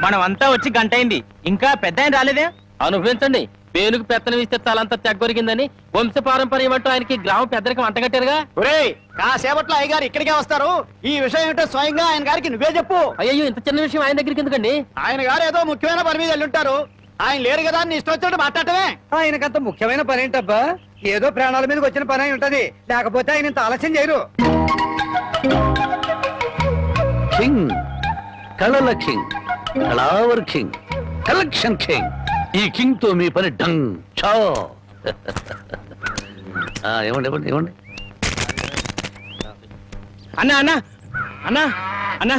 మనం అంతా వచ్చి గంట అయింది, ఇంకా పెద్ద ఆయన రాలేదే. అనుభవించండి. పేనుకు పెత్తనం ఇస్తే తలంతా తెగ్గొరిగిందని వంశ పారంపర్యం అంటూ ఆయనకి గ్రామ పెద్దరికి అంటగట్టారుగా. ఒరేయ్, కాసేపట్లో అయ్యగారు ఇక్కడికే వస్తారు. ఈ విషయం ఏంటో స్వయంగా ఆయన గారికి నువ్వే చెప్పు. అయ్యో, ఇంత చిన్న విషయం ఆయన దగ్గరికి ఎందుకండి? ఆయన గారు ఏదో ముఖ్యమైన పని మీద వెళ్ళుంటారు. ఆయన లేరు కదా అని ఇష్టం వచ్చినట్టు మాట్లాడటమే. ఆయనకంత ముఖ్యమైన పని ఏంటబ్బా? ఏదో ప్రాణాల మీదకి వచ్చిన పని అయి ఉంటది, లేకపోతే ఆయన ఇంత ఆలస్యం చేయరు. కింగ్, కళల కింగ్, కళావర్ కింగ్, కలెక్షన్ కింగ్. ఈ కింగ్ తో మీ పని డంగ్ చో. ఇవ్వండి ఇవ్వండి ఇవ్వండి. అన్నా అన్నా అన్నా అన్నా,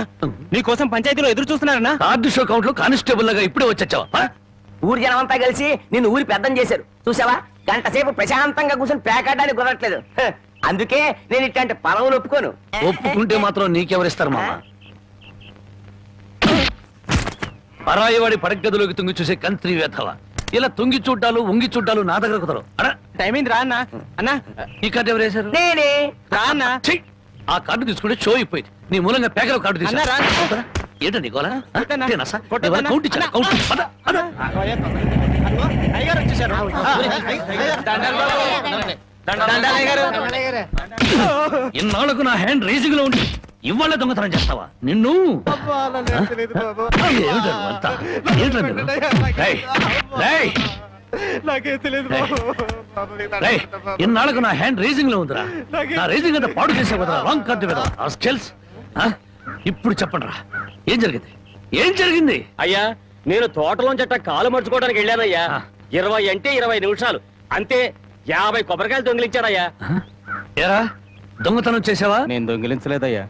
నీకోసం పంచాయతీలో ఎదురు చూస్తున్నారన్నా. కార్డు షో కౌంట్ లో కానిస్టేబుల్ లాగా ఇప్పుడే వచ్చావా? ఊరి జనం అంతా కలిసి నిన్ను ఊరి పెద్దం చేశారు చూసావా. గంట సేపు ప్రశాంతంగా కూర్చొని పేకాడడానికి కుదరట్లేదు. అందుకే నేను ఇట్లాంటి పరవులు ఒప్పుకోను. ఒప్పుకుంటే మాత్రం నీకెవరిస్తారు మామ? పరాయివాడి పడగదిలోకి తుంగి చూసే కంత్రి వేధవ. ఇలా తుంగి చూడ్డాలు ఉంగి చూడ్డాలు నా దగ్గర కుదరవు. టైం అయింది, రా అన్నా. అన్నా, ఈ కార్డు ఎవరు వేశారు? నేనే. రా అన్నా. ఆ కార్డు తీసుకుంటే షో అయిపోయింది. నీ మూలంగా పేకలో కార్డు అన్నా, రా. తీసుకున్నా. ఏంటండి గోలా? కొట్టన్నా. కొట్టన్నా. కౌంట్ ఇచ్చారా? కౌంట్. అయ్యగారు వచ్చేసారు. ఇన్నాళ్లకు నా హ్యాండ్ రేసింగ్ లో ఉండి ఇవాళ దొంగతనం చేస్తావా? నిన్ను ఇన్నాళ్లకు నా హ్యాండ్ రేసింగ్ లో ఉందిరా. నా రేసింగ్ అంతా పాడు చేసావు కదరా. రాంగ్ కార్డు కదా. ఇప్పుడు చెప్పండి రా, ఏం జరిగింది? ఏం జరిగింది? అయ్యా, నేను తోటలోంచి అట్ట కాలు మర్చుకోవడానికి వెళ్ళానయ్యా. 20 అంటే 20 నిమిషాలు అంతే. 50 కొబ్బరికాయలు దొంగిలించాడయ్యా. ఏరా, దొంగతనం చేసావా? నేను దొంగిలించలేదయ్యా.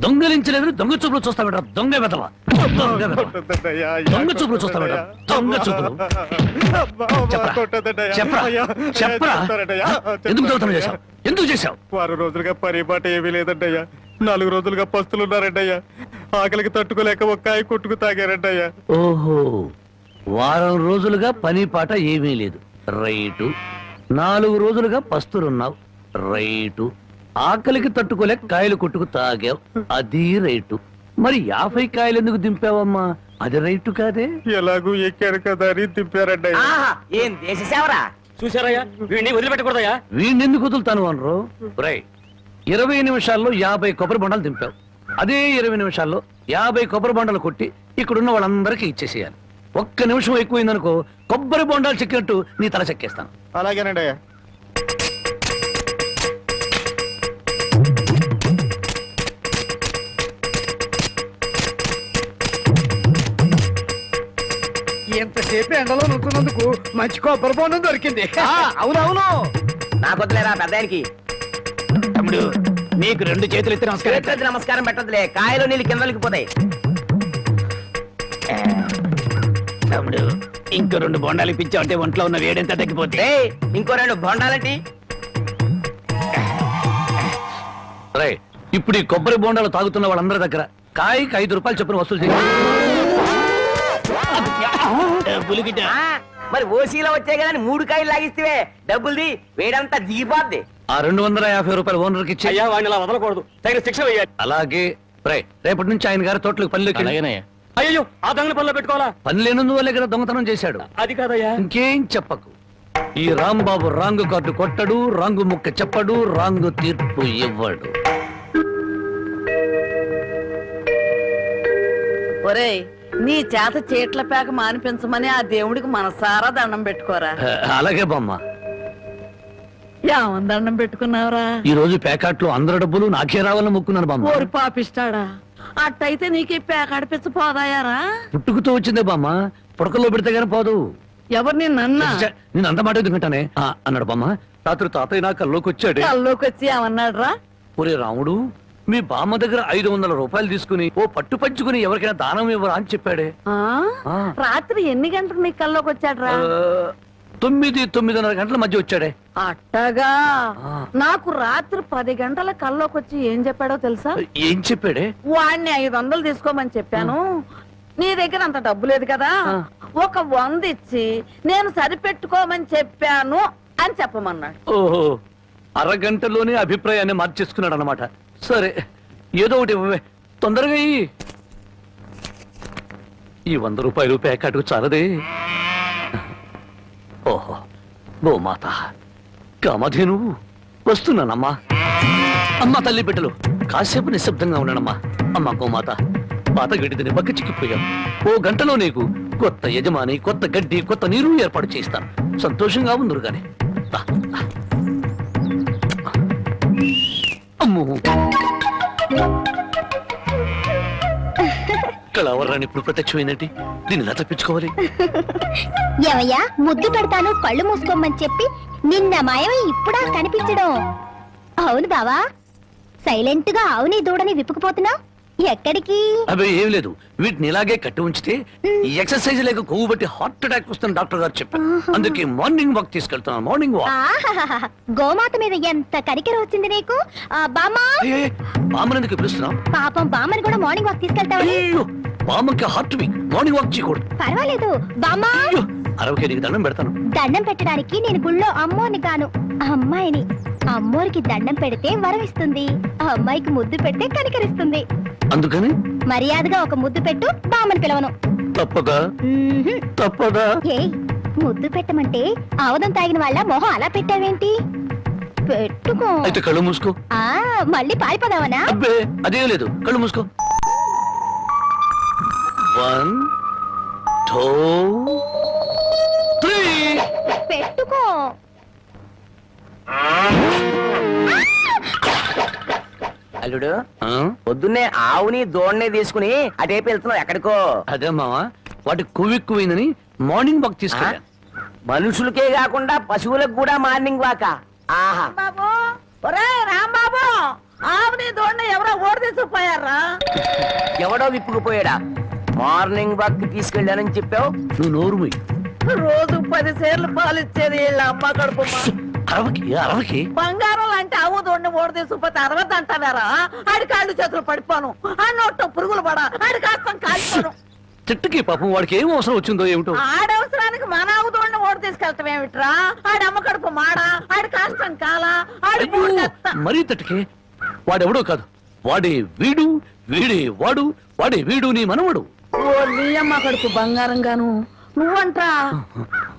దొంగలించలేదు. దొంగ చూపులు చూస్తా బెట. దొంగ వెదవా. దొంగ చూపులు చూస్తా బెట. దొంగ చూపులు. చెప్పరా చెప్పరా, ఎందుకు దొంగతనం చేశావు? ఎందుకు చేశావు? 6 రోజులుగా పరిపాట ఏమీ లేదంటయ్యా. 4 రోజులుగా పస్తులున్నారంటయ్యా. ఆకలికి తట్టుకోలేక ఒక్కాయ కొట్టుకు తాగారంటయ్యా. ఓహో, వారం రోజులుగా పని పాట ఏమీ లేదు. రైటు. 4 రోజులుగా పస్తులున్నావు. రైటు. ఆకలికి తట్టుకోలేక కాయలు కొట్టుకు తాగావు. అది రైటు. మరి 50 కాయలు ఎందుకు దింపావమ్మా? అది రైటు కాదే. ఎలాగూ ఎక్కారు కదా అని దింపారంటయ్యా. ఏం దేశ సేవరా. చూసారయ్యా, వీడిని వదిలిపెట్టకూడదయ్యా. వీణెందుకు వదులుతాను అనరు? రై, 20 నిమిషాల్లో 50 కొబ్బరి బొండాలు దింపావు. అదే 20 నిమిషాల్లో 50 కొబ్బరి బొండాలు కొట్టి ఇక్కడున్న వాళ్ళందరికీ ఇచ్చేసేయాలి. 1 నిమిషం ఎక్కువైందనుకో కొబ్బరి బొండాలు చెక్కినట్టు నీ తల చెక్కేస్తాను. అలాగేనండి అయ్యా. ఎంతసేపు ఎండలో నుంచున్నందుకు మంచి కొబ్బరి బొండం దొరికింది. అవునవును. నాకొద్దులేరా పెద్దానికి. తమ్ముడు, నీకు 2 చేతులు ఎత్తి నమస్కారం. చేతులెత్తి నమస్కారం పెట్టదులే, కాయలు నీళ్ళు కిందలకి పోతాయి. తమ్ముడు, ఇంకో 2 బొండాలు ఇప్పించావు అంటే ఒంట్లో ఉన్న వేడెంత తగ్గిపోతే. ఇంకో 2 బొండాలంటి. రై, ఇప్పుడు ఈ కొబ్బరి బొండాలు తాగుతున్న వాళ్ళందరి దగ్గర కాయకి 5 రూపాయలు చొప్పున వసూలు చేయాలి. మరి ఓసీలో వచ్చే కదా 3 కాయలు లాగిస్తే డబ్బుల్ది వేడంతా దిగిపోద్ది. ఆ 250 రూపాయలు ఓనర్కి ఇచ్చి. అయ్యా, వాడిని అలా వదలకూడదు. తగిన శిక్ష వేయాలి. అలాగే. రై, రేపటి నుంచి ఆయన గారి తోటలకు పనిలోకి. అయ్యో, ఆ దొంగల పనిలో పెట్టుకోవాలా? పని లేనందువల్లే కదా దొంగతనం చేశాడు. అది కాదయ్యా. ఇంకేం చెప్పకు. ఈ రాంబాబు రాంగు కార్డు కొట్టడు, రాంగు ముక్క చెప్పడు, రాంగు తీర్పు ఇవ్వడు. ఒరేయ్, నీ చేత చీట్ల పేక మానిపించమని ఆ దేవుడికి మనసారా దండం పెట్టుకోరా. అలాగే బామ్మ. ఏమని దండం పెట్టుకున్నావురా? ఈ రోజు ప్యాకెట్లో అందరి డబ్బులు నాకే రావాలని మొక్కున్నాను బామ్మ. ఓరి పాపిస్తాడా, అట్టయితే నీకు పేకాడిపించ పోదాయారా? పుట్టుకుతూ వచ్చిందే బామ్మ, పుడకల్లో పెడితే గానీ పోదు. ఎవరు నిన్నన్నా? నేను అంత మాట ఎందుకంటానే అన్నాడు బామ్మ. రాత్రి తాతయ్య నా కల్లోకి వచ్చాడు. కల్లోకి వచ్చి ఏమన్నాడు రా? ఒరే రాముడు, మీ బామ్మ దగ్గర 500 రూపాయలు తీసుకుని ఓ పట్టు పంచుకుని ఎవరికైనా దానం ఇవ్వరా అని చెప్పాడే. రాత్రి ఎన్ని గంటలకు నీ కల్లోకి వచ్చాడు రా? 9-9:30 గంటల మధ్య వచ్చాడే. అట్టగా. నాకు రాత్రి 10 గంటల కల్లోకి వచ్చి ఏం చెప్పాడో తెలుసా? ఏం చెప్పాడే? వాడిని 500 తీసుకోమని చెప్పాను. నీ దగ్గర అంత డబ్బు లేదు కదా, ఒక 100 ఇచ్చి నేను సరిపెట్టుకోమని చెప్పాను అని చెప్పమన్నాడు. ఓహో, అరగంటలోనే అభిప్రాయాన్ని మార్చేసుకున్నాడు అన్నమాట. సరే, ఏదో ఒకటి తొందరగా ఈ 100 రూపాయలు ప్యాకెట్కు చాలదే. ఓహో, గోమాత కామధేను వస్తున్నానమ్మా. అమ్మా తల్లి బిడ్డలు కాసేపు నిశ్శబ్దంగా ఉన్నానమ్మా. అమ్మా గోమాత, పాత గడ్డిని బక్క చిక్కిపోయాం. ఓ గంటలో నీకు కొత్త యజమాని, కొత్త గడ్డి, కొత్త నీరు ఏర్పాటు చేస్తాను. సంతోషంగా ఉందరు గాని. అమ్మో, కళావరాన్ని ఇప్పుడు ప్రత్యక్షమైనట్టి దీన్ని ఎలా తప్పించుకోవాలి? ఏమయ్యా, ముద్దు పెడతాను కళ్ళు మూసుకోమని చెప్పి నిన్న మాయమై ఇప్పుడా కనిపించడం? అవును బావా, సైలెంట్ గా అవుని దూడని విప్పుకుపోతున్నావు. ఎక్కడికి? అవి ఏం లేదు, వీటిని ఇలాగే కట్టి ఉంచితే ఈ ఎక్సర్సైజ్ లేక కొవ్వు బట్టి హార్ట్ అటాక్ వస్తుంది డాక్టర్ గారు చెప్పారు. అందుకే మార్నింగ్ వాక్ తీసుకెళ్తున్నాను. Morning walk. ఆహాహాహా, గోమాత మీద ఎంత కనికెర వచ్చింది నీకు. బామ్మా, బామ్మని ఎందుకు పిలుస్తున్నావు? పాపం బామ్మని కూడా మార్నింగ్ వాక్ తీసుకెళ్తావని. బామ్మకి హార్ట్ వీక్, మార్నింగ్ వాక్ చేయకూడదు. పర్వాలేదు బామ్మా, అరవకే నీకు దండం పెడతాను. దండం పెట్టడానికి నేను గుళ్ళో అమ్మోని కాను, అమ్మాయిని. అమ్మోరికి దండం పెడితే వరం ఇస్తుంది, అమ్మాయికి ముద్దు పెడితే కనికరిస్తుంది. అందుకని మర్యాదగా ఒక ముద్దు పెట్టు, బామ్మని పిలవను. తప్పదా? తప్పదా? ఏ ముద్దు పెట్టమంటే ఆవదం తాగిన వాళ్ళ మొహం అలా పెట్టావేంటి? పెట్టుకో. అయితే కళ్ళు మూసుకో. మళ్ళీ పారిపోదావనా? అబ్బే అదేం లేదు, కళ్ళు మూసుకో. 1 2 3. పెట్టుకో. అల్లుడు, పొద్దున్నే ఆవుని దోణ్ణి తీసుకుని అటేపు వెళ్తున్నావు ఎక్కడికో? అదే మావా, వాటి కొవ్వెక్కువైందని మార్నింగ్ వాక్ తీసుకెళ్ళాను. మనుషులకే కాకుండా పశువులకు కూడా మార్నింగ్ వాక? ఆహా. బాబు, ఒరే రాంబాబు, ఆవుని దోడిని ఎవరో ఓడి తీసుకుపోయారా? ఎవడో విప్పుకుపోయాడా? మార్నింగ్ వాక్ తీసుకెళ్ళానని చెప్పావు. నువ్వు నోరు మూయి. రోజు 10 సేర్లు పాలు ఇచ్చేది వీళ్ళ అమ్మ కడుపు. అరవకి బంగారం లాంటి ఆవు దోడిని ఓడి తీసుకుపోతే అరవద్దు అంటావారా? ఆడి కాళ్ళు చేతులు పడిపోను, ఆ నోట్లో పురుగులు పడా, ఆడి కాస్తం కాల్చుకోను. చెట్టుకి పాపం వాడికి ఏం అవసరం వచ్చిందో ఏమిటో. ఆడవసరానికి మన ఆవు దోడిని ఓడి తీసుకెళ్తాం ఏమిట్రా? ఆడి అమ్మ కడుపు మాడా, ఆడి కాస్తం కాలా, ఆడి మరీ తట్టుకే. వాడెవడో కాదు, వాడే వీడు, వీడే వాడు, వాడే వీడు నీ మనవడు. ఓ నీ అమ్మ కడుపు బంగారం గాను. నువ్వంట్రా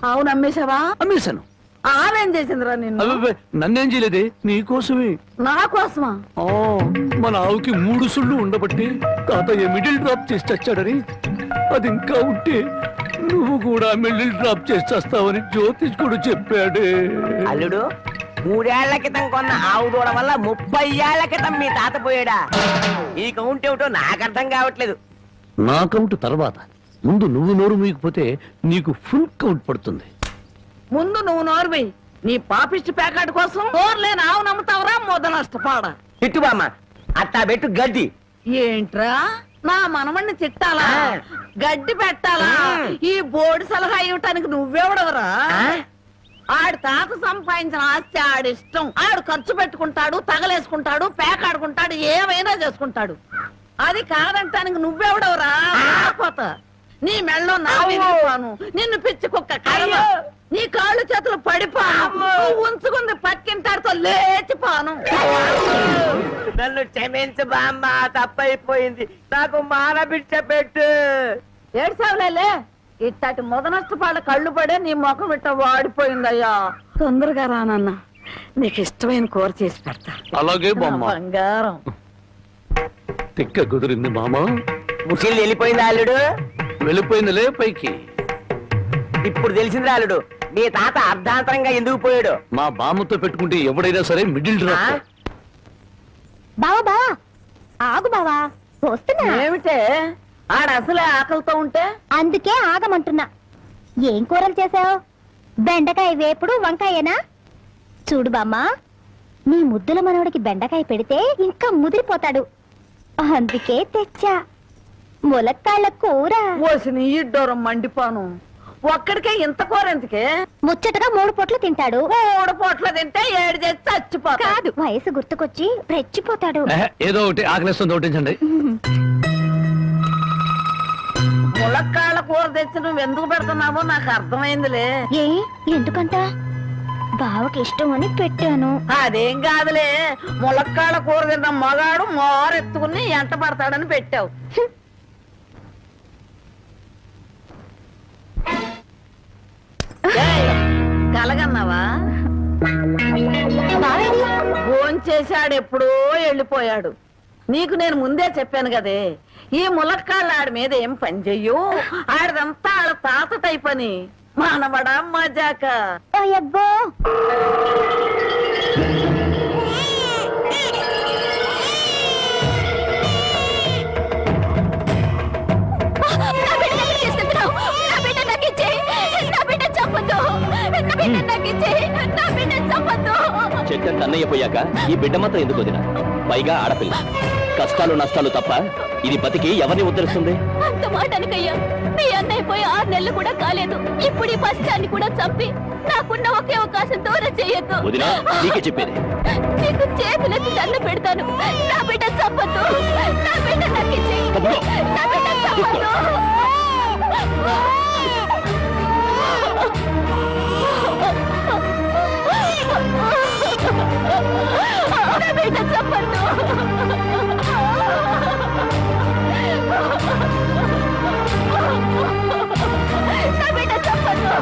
ఆవును అమ్మేశావా? అమ్మేశాను. ఆవేం చేసిందిరా నిన్ను? నన్నేం చేయలేదే, నీకోసమే. నా కోసమా? మన ఆవుకి 3 సుళ్ళు ఉండబట్టి తాతయ్య మిడిల్ డ్రాప్ చేసి చచ్చాడని, అది ఇంకా ఉంటే నువ్వు కూడా మిడిల్ డ్రాప్ చేసి చేస్తావని జ్యోతిష్ కూడా చెప్పాడే. అల్లుడు, 3 ఏళ్ల క్రితం కొన్న ఆవు దూడ వల్ల 30 ఏళ్ల క్రితం మీ తాత పోయాడా? ఈ కౌంట్ ఏమిటో నాకు అర్థం కావట్లేదు. నా కౌంట్ తర్వాత, ముందు నువ్వు నోరు మూయకపోతే నీకు ఫుల్ కౌంట్ పడుతుంది. ముందు నువ్వు నోర్వి. నీ పాపిష్టి ప్యాకెట్ కోసం నోర్లేని ఆవు నమ్ముతావరా? మొద నష్టపాడ. తిట్టు బామ్మ, అట్టా పెట్టు గడ్డి. ఏంట్రా నా మనమణ్ణి తిట్టాలా, గడ్డి పెట్టాలా? ఈ బోర్డు సలహా ఇవ్వటానికి నువ్వెవడవరా? ఆడి తాత సంపాదించిన ఆస్తి ఆడిష్టం. ఆడు ఖర్చు పెట్టుకుంటాడు, తగలేసుకుంటాడు, పేకాడుకుంటాడు, ఏమైనా చేసుకుంటాడు. అది కాదంటానికి నువ్వెవడవరా? నీ మెళ్ళో నా విరిగిపోను, నిన్ను పిచ్చి కుక్క కర్మ, నీ కాళ్ళు చేతులు పడిపోను, నువ్వు ఉంచుకుంది పక్కింటాడితో లేచిపోను. నన్ను క్షమించు బామ్మ, తప్పైపోయింది. నాకు మానబిడ్డ పెట్టు. ఏడ్సావులే, ఇట్టటి మొదనష్టపాళ్ళ కళ్ళు పడే నీ ముఖం ఇట్ట వాడిపోయిందయ్యా. తొందరగా రానన్నా, నీకు ఇష్టమైన కూర చేసి పెడతా. అలాగే బామ్మ. బంగారం తిక్క కుదిరింది మామా. ముసిల్ వెళ్ళిపోయింది అల్లుడు. వెళ్ళిపోయిందిలే పైకి. ఇప్పుడు తెలిసింది అల్లుడు, నీ తాత అర్ధాంతరంగా ఎందుకు పోయాడు. మా బామ్మతో పెట్టుకుంటే ఎవడైనా సరే మిడిల్ డ్రాప్. బావా బావా, ఆగు బావా, వస్తున్నా. ఏమిటే ఆడ అసలే ఆకలితో ఉంటే? అందుకే ఆగమంటున్నా. ఏం కూరలు చేసావు? బెండకాయ వేపుడు, వంకాయేనా? చూడు బామ్మా, నీ ముద్దుల మనవడికి బెండకాయ పెడితే ఇంకా ముదిరిపోతాడు, అందుకే తెచ్చా ములక్కాళ్ళ కూర. ఓసిని ఇడ్డోరం మండిపోను. ఒక్కడికే ఇంత కూర ఎందుకే? ముచ్చటగా 3 పూట్లు తింటాడు. 3 పూట్ల తింటే 7 చేసి చచ్చిపోతాడు. కాదు, వయసు గుర్తుకొచ్చి రెచ్చిపోతాడు. ఏదో ఒకటి ఆకలిస్తుంది ఒకటించండి. ములక్కాళ్ళ కూర తెచ్చి నువ్వు ఎందుకు పెడుతున్నావో నాకు అర్థమైందిలే. ఏ ఎందుకంట? బావకి ఇష్టం అని పెట్టాను. అదేం కాదులే, ములక్కాళ్ళ కూర తిన్న మగాడు మోరెత్తుకుని ఎంట పడతాడని పెట్టావు. అన్నావా? భోంచేశాడు, ఎప్పుడో వెళ్ళిపోయాడు. నీకు నేను ముందే చెప్పాను కదే, ఈ ములక్కాళ్ళు ఆడి మీద ఏం పని చెయ్యు. ఆడదంతా ఆడ తాత టైప్ అని. మానవడా మజాక. అబ్బో చెట్టు అన్నయ్య పోయాక ఈ బిడ్డ మాత్రం ఎందుకు వదినా? పైగా ఆడపిల్ల. కష్టాలు నష్టాలు తప్ప ఇది బతికి ఎవరిని ఉద్ధరిస్తుంది? అంత మాట అనకయ్యా. మీ అన్నయ్య పోయి 6 నెలలు కూడా కాలేదు. ఇప్పుడు ఈ పశ్చాన్ని కూడా చంపి నాకున్న ఒకే అవకాశం దూరం చేయొద్దు. వదినా, నీకే చెప్పేది. నీకు చేతులెత్తి దండం పెడతాను. నా బిడ్డ చంపొద్దు. నా బిడ్డ నాకు ఇచ్చేయి. నా బిడ్డ చంపొద్దు. నా బిడ్డ చంపొద్దు. నా బిడ్డ చంపొద్దు.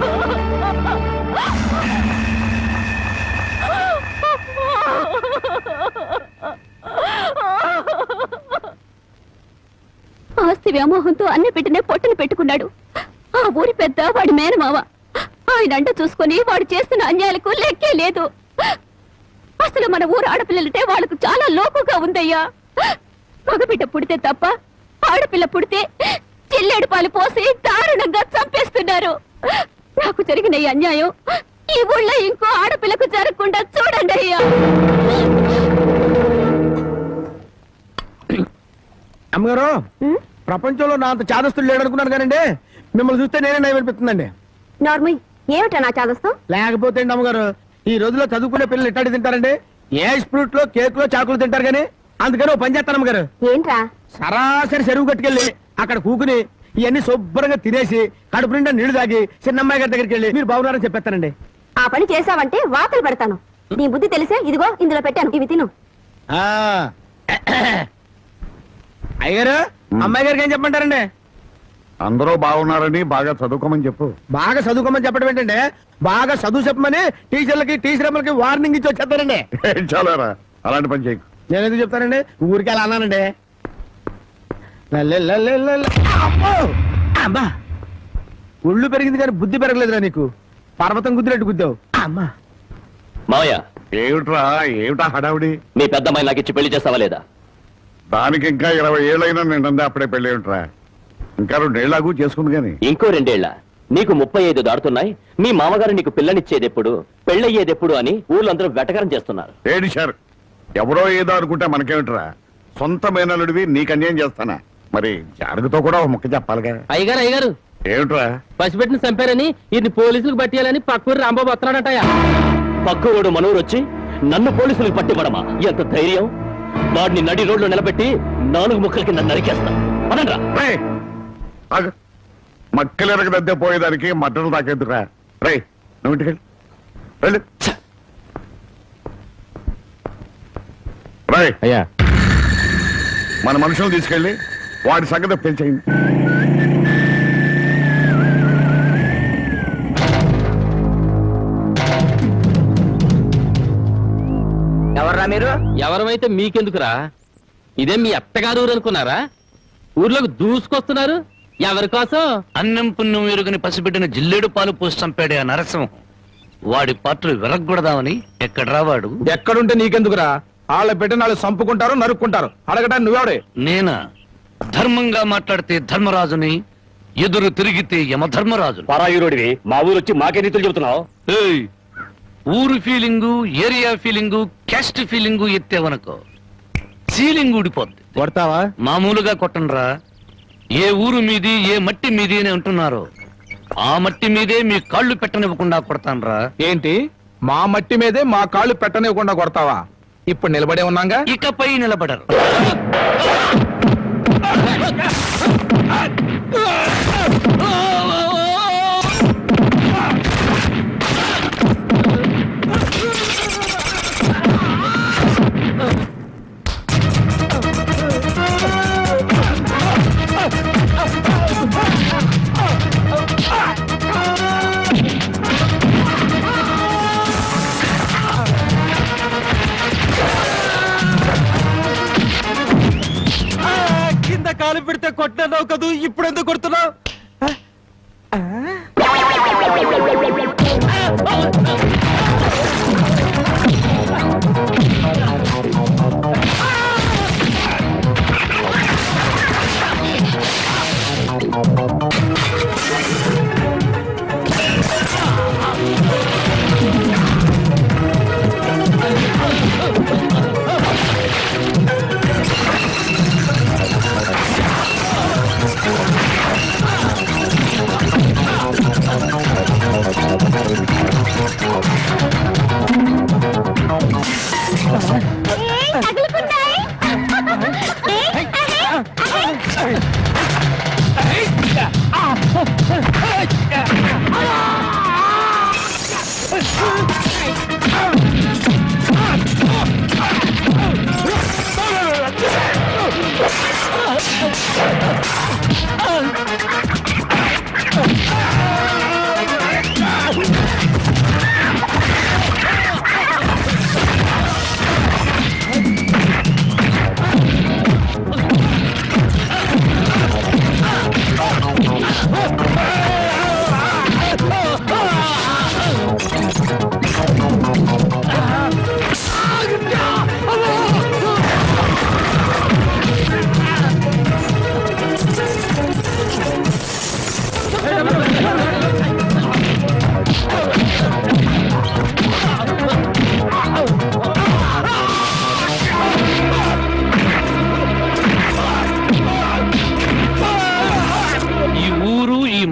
ఆస్తి వ్యామోహంతో అన్ని పెట్టినే పొట్టను పెట్టుకున్నాడు. ఆ ఊరి పెద్ద వాడి మేనమావ. ఆయన అంట చూసుకొని వాడు చేస్తున్న అన్యాయాలకు లెక్కే లేదు. అసలు మన ఊరు ఆడపిల్లలంటే వాళ్ళకు చాలా లోకుగా ఉందయ్యా. మగబిడ్డ పుడితే తప్ప ఆడపిల్ల పుడితే చిల్లేడు పాలు పోసి దారుణంగా చంపేస్తున్నారు. నాకు జరిగిన ఈ అన్యాయం ఈ ఊళ్ళో ఇంకో ఆడపిల్లకు జరగకుండా చూడండి అయ్యా. అమ్మగారు, ప్రపంచంలో నా అంత చాదస్తులు లేడనుకున్నాను కానండి, మిమ్మల్ని చూస్తే నేనే నయమనిపిస్తుందండి. నార్మల్ ఏమిటా నా చాదస్తం? లేకపోతే అండి అమ్మగారు, ఈ రోజుల్లో చదువుకునే పిల్లలు ఇట్టాడి తింటారండి. ఏ ఫ్రూట్ లో కేక్ లో చాకులు తింటారు కానీ. అందుకని ఓ పని చేస్తాను అమ్మగారు. ఏంట్రా? సరాసరి చెరువు కట్టుకెళ్ళి అక్కడ కూకుని ఇవన్నీ శుభ్రంగా తినేసి కడుపు నిండా నీళ్లు తాగి చిన్నమ్మాయి గారి దగ్గరికి వెళ్ళి మీరు బాగున్నారని చెప్పేస్తానండి. ఆ పని చేసావంటే వాతలు పెడతాను. నీ బుద్ధి తెలిసే ఇదిగో ఇందులో పెట్టాను, ఇవి తిను. అయ్యారు, అమ్మాయి గారికి ఏం చెప్పమంటారండి? అందరూ బాగున్నారని బాగా చదువుకోమని చెప్పు. బాగా చదువుకోమని చెప్పడం ఏంటంటే, బాగా చదువు చెప్పమని టీచర్లకి టీచర్ అమ్మలకి వార్నింగ్ ఇచ్చి వచ్చేస్తారండి. చాలారా, అలాంటి పని చేయకు. నేను ఎందుకు చెప్తానండి, ఊరికి అలా అన్నానండి. అమ్మా, ఒళ్ళు పెరిగింది కానీ బుద్ధి పెరగలేదురా నీకు. పర్వతం గుద్దినట్టు గుద్దావు. అమ్మా మావయ్య, ఏమిటా హడావుడి? మీ పెద్దమ్మాయి నాకు ఇచ్చి పెళ్లి చేస్తావా లేదా? దానికి ఇంకా 20 ఏళ్ళైనా నిండే అప్పుడే పెళ్ళి ఏమిట్రా? ఇంకా 2 ఏళ్ళకు చేసుకుంది గాని. ఇంకో 2 ఏళ్ల? నీకు 35 దాడుతున్నాయి. మీ మామగారు నీకు పిల్లనిచ్చేది ఎప్పుడు, పెళ్ళయ్యేది ఎప్పుడు అని ఊళ్ళందరూ వెటకరం చేస్తున్నారు. ఏడిశారు. ఎవరో ఏదో అనుకుంటే మనకేమిట్రా? సొంత మేనలుడివి నీకు అన్యాయం చేస్తానా? మరి జానకితో కూడా ఒక ముక్క చెప్పాలిగా. అయ్యగారు ఏమిట్రా? పసిపెట్టిన చంపారని ఇది పోలీసులకు పట్టియాలని పక్కూరు రాంబాబు వస్తున్నాడటయా. పక్కూడు మనూరు వచ్చి నన్ను పోలీసులకు పట్టిపడమా? ఎంత ధైర్యం! వాడిని నడి రోడ్లో నిలబెట్టి 4 ముక్కల కింద నరికేస్తా. పదండ్రా. మక్కలెరగదద్దే పోయేదానికి మట్టలు తాకేద్దురా. రై, నువ్వు ఇంటికెళ్ళి వెళ్ళు. రై అయ్యా, మన మనుషులు తీసుకెళ్ళి వాడి సంగతి పెంచేయండి. ఎవర్రా మీరు? ఎవరైతే మీకెందుకురా? ఇదే మీ అత్తగారు ఊరు అనుకున్నారా? ఊర్లోకి దూసుకొస్తున్నారు. ఎవరి కోసం? అన్నం పుణ్యం ఎరుగని పసిబిడ్డని జిల్లేడు పాలు పోసి చంపాడే ఆ నరసింహం. వాడి పాత్రలు విరగ్గొడదామని ఎక్కడ రావాడు? ఎక్కడుంటే నీకెందుకురా? వాళ్ళ బిడ్డ నాళ్ళు చంపుకుంటారు, నరుక్కుంటారు. అడగడానికి నువ్వెవడే? నేనా? ధర్మంగా మాట్లాడితే ధర్మరాజుని, ఎదురు తిరిగితే యమధర్మరాజు. పరాయురుడివి మా ఊరు వచ్చి మాకే నీతులు చెబుతున్నావు. ఏయ్, ఊరు feeling, area feeling, caste feeling ఎత్తేవనుకో సీలింగ్ ఊడిపోద్ది. కొడతావా? మామూలుగా కొట్టనరా. ఏ ఊరు మీది, ఏ మట్టి మీది అని అంటున్నారు, ఆ మట్టి మీదే మీ కాళ్ళు పెట్టనివ్వకుండా కొడతానరా. ఏంటి, మా మట్టి మీదే మా కాళ్ళు పెట్టనివ్వకుండా కొడతావా? ఇప్పుడు నిలబడే ఉన్నాగా. ఇకపై నిలబడరు. కొట్టమంటే కొట్టినావు కదూ, ఇప్పుడు ఎందుకు కొడుతున్నావు?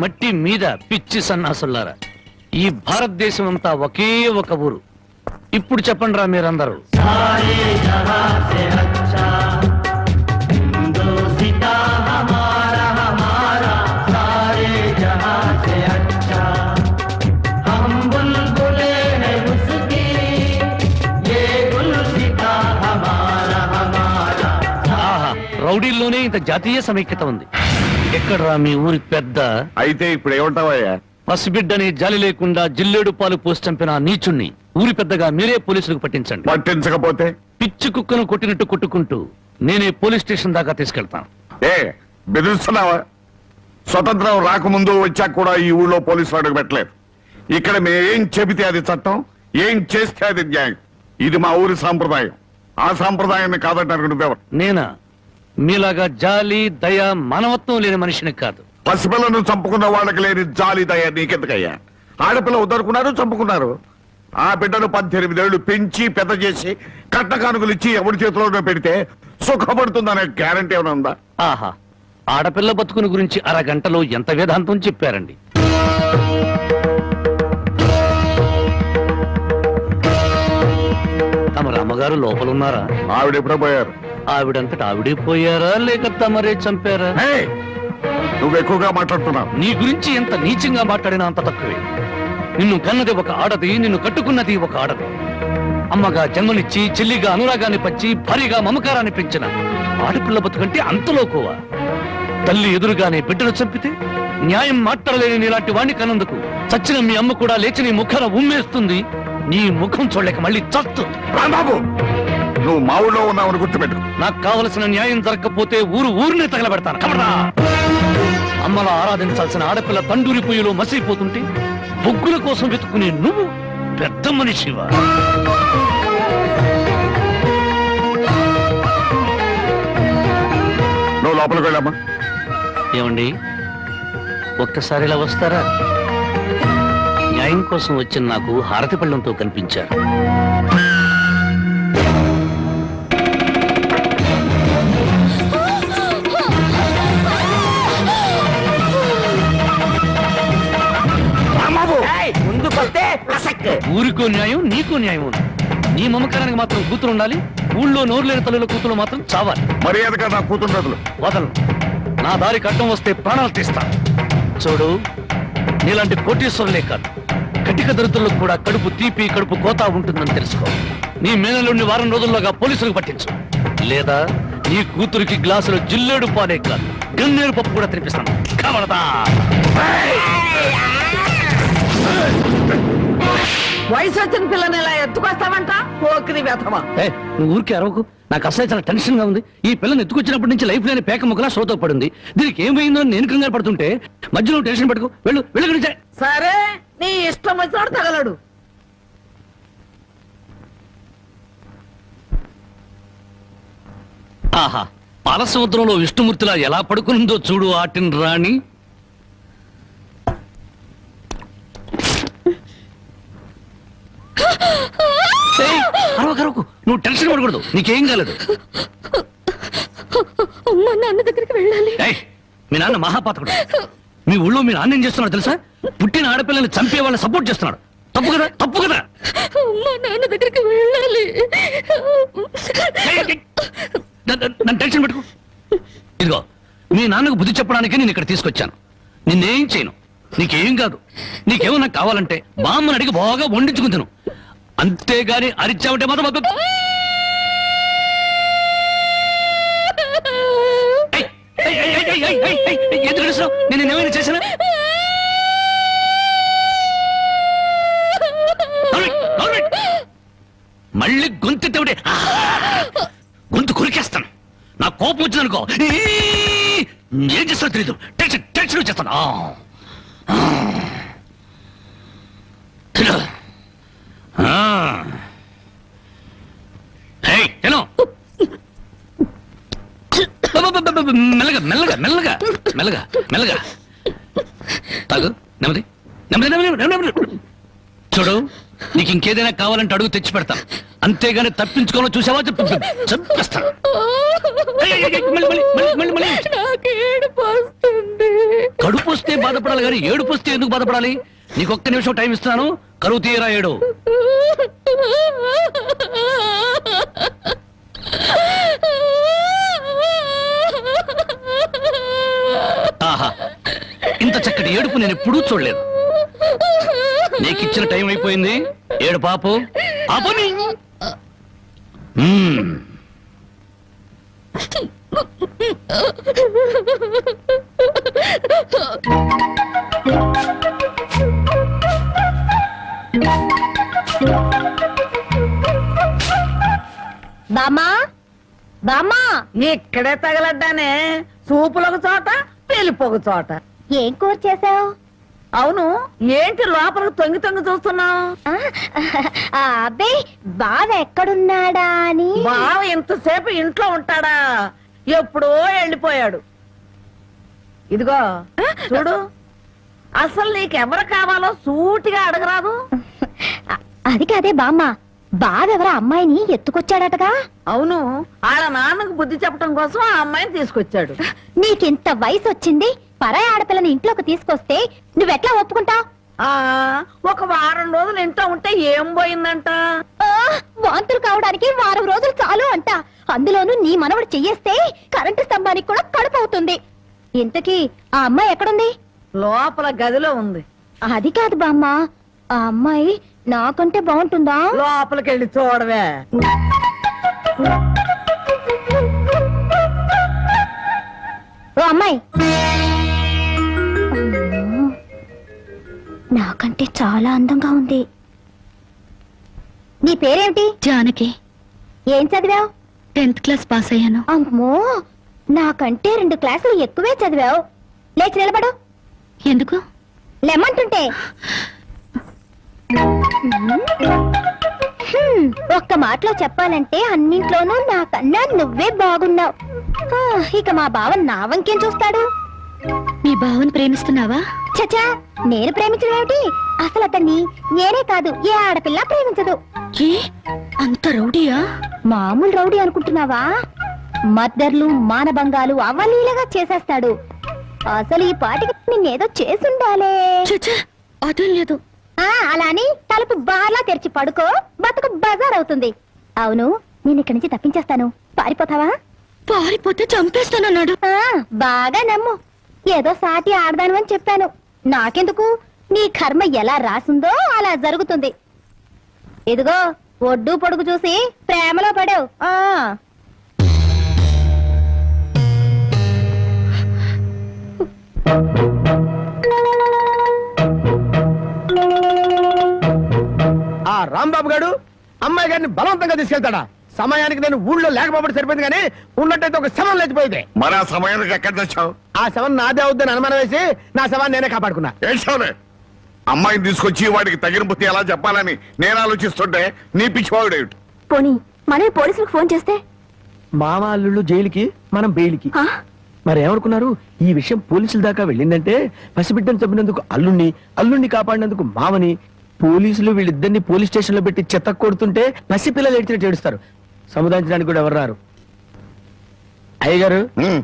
మట్టి మీద పిచ్చి సన్నాసులారా, ఈ భారతదేశం అంతా ఒకే ఒక ఊరు. ఇప్పుడు చెప్పండి రా మీరందరూ. రౌడీల్లోనే ఇంత జాతీయ సమైక్యత ఉంది. ఎక్కడ్రా మీ ఊరి పెద్ద? అయితే ఇప్పుడు ఏమంటావయ్యా? పసిబిడ్డని జాలి లేకుండా జిల్లేడు పాలు పోసి చంపిన నీచుణ్ణి ఊరి పెద్దగా మీరే పోలీసులకు పట్టించండి. పట్టించకపోతే పిచ్చి కుక్కను కొట్టినట్టు కొట్టుకుంటూ నేనే పోలీస్ స్టేషన్ దాకా తీసుకెళ్తాను. ఏ బెదిరిస్తున్నావా? స్వతంత్రం రాకముందు వచ్చాక కూడా ఈ ఊళ్ళో పోలీసులు అడుగు పెట్టలేదు. ఇక్కడ మేమేం చెబితే అది చట్టం, ఏం చేస్తే అది న్యాయం. ఇది మా ఊరి సాంప్రదాయం. ఆ సాంప్రదాయాన్ని కాదంటారు నువ్వెవరు? నేనా? మీలాగా జాలి దయ మానవత్వం లేని మనిషిని కాదు. పసిపిల్లను చంపుకున్న వాళ్ళకి లేని జాలి దయ నీకెందుకయ్యా? ఆడపిల్ల వద్దనుకున్నారు, చంపుకున్నారు. ఆ బిడ్డను 18 ఏళ్లు పెంచి పెద్ద చేసి కట్ట కానుకలు ఇచ్చి ఎవరి చేతిలోనో పెడితే సుఖపడుతుందనే గ్యారంటీ ఏమైనా ఉందా? ఆహా, ఆడపిల్ల బతుకుని గురించి అరగంటలో ఎంత వేదాంతం చెప్పారండి. తమ రామగారు లోపలున్నారా? ఆవిడ ఎప్పుడో పోయారు. ఆవిడంతటా ఆవిడే పోయారా లేక తమరే చంపారా? నువ్వు ఎక్కువగా మాట్లాడుతున్నావు. నీ గురించి ఎంత నీచంగా మాట్లాడినా అంత తక్కువే. నిన్ను కన్నది ఒక ఆడది, నిన్ను కట్టుకున్నది ఒక ఆడది. అమ్మగా జన్మనిచ్చి, చెల్లిగా అనురాగాన్ని పంచి, భారీగా మమకారాన్ని పెంచిన ఆడపిల్ల బతుకంటే అంతలోకోవా? తల్లి ఎదురుగానే బిడ్డను చంపితే న్యాయం మాట్లాడలేని నీలాంటి వాణ్ణి కన్నందుకు చచ్చిన మీ అమ్మ కూడా లేచి నీ ముఖాన ఉమ్మేస్తుంది. నీ ముఖం చూడలేక మళ్ళీ చస్తు. రాంబాబు, నువ్వు మా ఊళ్ళో ఉన్నావని గుర్తుపెట్టు. నాకు కావలసిన న్యాయం జరగకపోతే ఊరినే తగలబెడతాను. కబడా! అమ్మలా ఆరాధించాల్సిన ఆడపిల్ల తండూరి పొయ్యిలో మసిపోతుంటే బొగ్గుల కోసం వెతుకునే నువ్వు పెద్ద మనిషివా? నువ్వు లోపలికి వెళ్ళామా? ఏమండి, ఒక్కసారి ఇలా వస్తారా? న్యాయం కోసం వచ్చిన నాకు హారతి పళ్ళంతో కనిపించారు. ఊరికో న్యాయం, నీకో న్యాయం ఉంది. నీ మమకారానికి మాత్రం కూతురు ఉండాలి. ఊళ్ళో నోరు లేని తల్లుల కూతురు మాత్రం చావాలి. మర్యాదగా నా కూతురు వదలను. నా దారికి అడ్డం వస్తే ప్రాణాలు తీస్తాను. చూడు, నీలాంటి కోటీశ్వరులే కాదు, కటిక దరిద్రులకు కూడా కడుపు తీపి, కడుపు కోత ఉంటుందని తెలుసుకో. నీ మేనలుండి వారం రోజుల్లోగా పోలీసులకు పట్టించు. లేదా నీ కూతురికి గ్లాసులో జిల్లేడు పాలే కాదు, గన్నేరు పప్పు కూడా తినిపిస్తాను. కవడదా! వయసు వచ్చిన పిల్లని ఇలా ఎత్తుకొస్తావంట పోకిరి వెతవా. నువ్వు ఊరికే అరవకు, నాకు అసలు చాలా టెన్షన్ గా ఉంది. ఈ పిల్లని ఎత్తుకొచ్చినప్పటి నుంచి లైఫ్ లేని పేక ముక్కలా సోతో పడింది. దీనికి ఏమైందో నేను కంగారు పడుతుంటే మధ్యలో టెన్షన్ పట్టుకు వెళ్ళు వెళ్ళు. సరే నీ ఇష్టం వచ్చినాడు తగలడు. ఆహా, పాలసముద్రంలో విష్ణుమూర్తిలా ఎలా పడుకుందో చూడు ఆటిన్ రాణి. అరవకు, నువ్వు టెన్షన్ పడకూడదు, నీకేం కాలేదు. నాన్న దగ్గరికి వెళ్ళాలి. మీ నాన్న మహాపాతకుడు. మీ ఊళ్ళో మీ నాన్న ఏం చేస్తున్నాడు తెలుసా? పుట్టిన ఆడపిల్లల్ని చంపే వాళ్ళని సపోర్ట్ చేస్తున్నాడు. తప్పు కదా, తప్పు కదా. నాన్న దగ్గరికి వెళ్ళాలి. నన్ను టెన్షన్ పెట్టుకో. ఇదిగో, మీ నాన్నకు బుద్ధి చెప్పడానికి నేను ఇక్కడ తీసుకొచ్చాను. నిన్నేం చేయను, నీకేం కాదు. నీకేమన్నా కావాలంటే బామ్మని అడిగి బాగా వండించుకుంటాను. అంతేగాని అరిచావంటే మాత్రం ఎందుకు అరుస్తున్నావు? నేను ఏమైనా చేశానా? మళ్ళీ గొంతెత్తే గొంతు కొరికేస్తాను. నా కోపం వచ్చిందనుకో ఏం చేస్తానో తెలీదు. టెన్షన్ టెన్షన్ వచ్చేస్తాను. మెల్లగా మెల్లగా మెల్లగా మెల్లగా మెల్లగా తాగు. నెమ్మది నెమ్మది నెమ్మది నెమ్మది. చూడు, నీకు ఇంకేదైనా కావాలంటే అడుగు తెచ్చి పెడతాను. అంతేగాని తప్పించుకోవాలో చూసావా చంపేస్తాను. కడుపు వస్తే బాధపడాలి కానీ ఏడుపు వస్తే ఎందుకు బాధపడాలి? నీకు ఒక్క నిమిషం టైం ఇస్తున్నాను, కరువు తీయరా ఏడు. ఆహా, ఇంత చక్కటి ఏడుపు నేను ఎప్పుడూ చూడలేదు. నీకిచ్చిన టైం అయిపోయింది. ఏడు పాపు ఆపని. బామా బామా, ఇక్కడే తగలడ్డానే. సూపులకు చోట పెళ్లిపోకు చోట. ఏం కూర చేసావు? అవును, ఏంటి లోపలికి తొంగి తొంగి చూస్తున్నావు? అబ్బే, బావ ఎక్కడున్నాడా అని. బావ ఎంతసేపు ఇంట్లో ఉంటాడా? ఎప్పుడో వెళ్ళిపోయాడు. ఇదిగో చూడు, అసలు నీకెవరు కావాలో సూటిగా అడగరాదు. అది కాదే బామ్మ, బావెవరా అమ్మాయిని ఎత్తుకొచ్చాడటగా? అవును, వాళ్ళ నాన్నకు బుద్ధి చెప్పడం కోసం ఆ అమ్మాయిని తీసుకొచ్చాడు. నీకింత వయసు వచ్చింది, పరాయి ఆడపిల్లని ఇంట్లోకి తీసుకొస్తే నువ్వెట్లా ఒప్పుకుంటావు? ఒక వారం రోజులు ఇంట్లో ఉంటే ఏం పోయిందంట? వాంతులు కావడానికి వారం రోజులు చాలు అంట. అందులోనూ నీ మనవడు చెయ్యేస్తే కరెంటు స్తంభానికి కూడా కడుపు అవుతుంది. ఇంతకీ ఆ అమ్మాయి ఎక్కడుంది? లోపల గదిలో ఉంది. అది కాదు బామ్మ, ఆ అమ్మాయి నాకంటే బాగుంటుందా? లోపలికి వెళ్ళి చూడవే. ఓ అమ్మాయి, నాకంటే చాలా అందంగా ఉంది. నీ పేరేమిటి? జానకి. ఏం చదివావు? 10th క్లాస్ పాస్ అయ్యాను. అమ్మో, నాకంటే 2 క్లాసులు ఎక్కువే చదివావు. లేచి నిలబడు. ఎందుకు? లెమ్మంటుంటే. ఒక్క మాటలో చెప్పాలంటే అన్నింట్లోనూ నాకన్నా నువ్వే బాగున్నావు. ఇక మా బావ నా వంకేం చూస్తాడు? మీ బావని ప్రేమిస్తున్నావా? చచా, నేను ప్రేమించడం ఏమిటి? అసలు అతన్ని నేనే కాదు, ఏ ఆడపిల్ల ప్రేమించదు. ఏ అంత రౌడీయా? మామూలు రౌడీ అనుకుంటున్నావా? మద్దర్లు మానభంగాలు అవలీలగా చేసేస్తాడు. అసలు ఈ పాటికి నిన్నేదో చేసుండాలే. అదేం లేదు. అలా అని తలుపు బార్లా తెరిచి పడుకో, బతుకు బజార్ అవుతుంది. అవును, నేను ఇక్కడి నుంచి తప్పించేస్తాను. పారిపోతావా? పారిపోతే చంపేస్తానన్నాడు. బాగా నమ్ము. ఏదో సాటి ఆడదాను అని చెప్పాను. నాకెందుకు? నీ కర్మ ఎలా రాసుందో అలా జరుగుతుంది. ఇదిగో, ఒడ్డు పొడుగు చూసి ప్రేమలో పడావు. రాంబాబు గారు అమ్మాయి గారిని బలవంతంగా తీసుకెళ్తాడా? సమయానికి నేను ఊళ్ళో లేకపోతే సరిపోయింది, కానీ ఉన్నట్టయితే ఒక శవం లేచిపోయింది. మరి ఆ సమయానికి ఎక్కడ తెచ్చావు? ఆ శవం నాదే అవుద్దని అనుమానం వేసి నా శవాన్ని నేనే కాపాడుకున్నా. ఏడ్చావులే. అమ్మాయిని తీసుకొచ్చి వాడికి తగిన బుద్ధి ఎలా చెప్పాలని నేను ఆలోచిస్తుంటే నీ పిచ్చివాడేమిటి? పోనీ మనమే పోలీసులకు ఫోన్ చేస్తే? మామ అల్లుళ్ళు జైలుకి, మనం బెయిల్కి. ఆ? మరి ఏమనుకున్నారు? ఈ విషయం పోలీసుల దాకా వెళ్ళిందంటే పసిబిడ్డను చంపినందుకు అల్లుణ్ణి కాపాడినందుకు మామని, పోలీసులు వీళ్ళిద్దరిని పోలీస్ స్టేషన్ లో పెట్టి చెత్త కొడుతుంటే పసిపిల్లలు ఏడ్చినట్టు ఏడుస్తారు. సముదాయించడానికి కూడా ఎవరు రారు. అయ్యగారు, ఉమ్.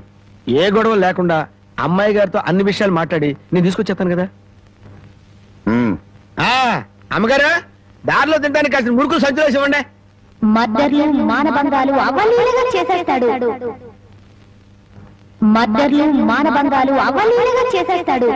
ఏ గొడవ లేకుండా అమ్మాయి గారితో అన్ని విషయాలు మాట్లాడి నేను తీసుకొచ్చేస్తాను కదా. ఉమ్. అమ్మగారు, దారిలో తింటానికి కాసిన మురుకులు సంచులో ఇవ్వండి. మద్దర్లు మానభంగాలు అవలీలగా చేసేస్తాడు. మద్దర్లు మానభంగాలు అవలీలగా చేసేస్తాడు.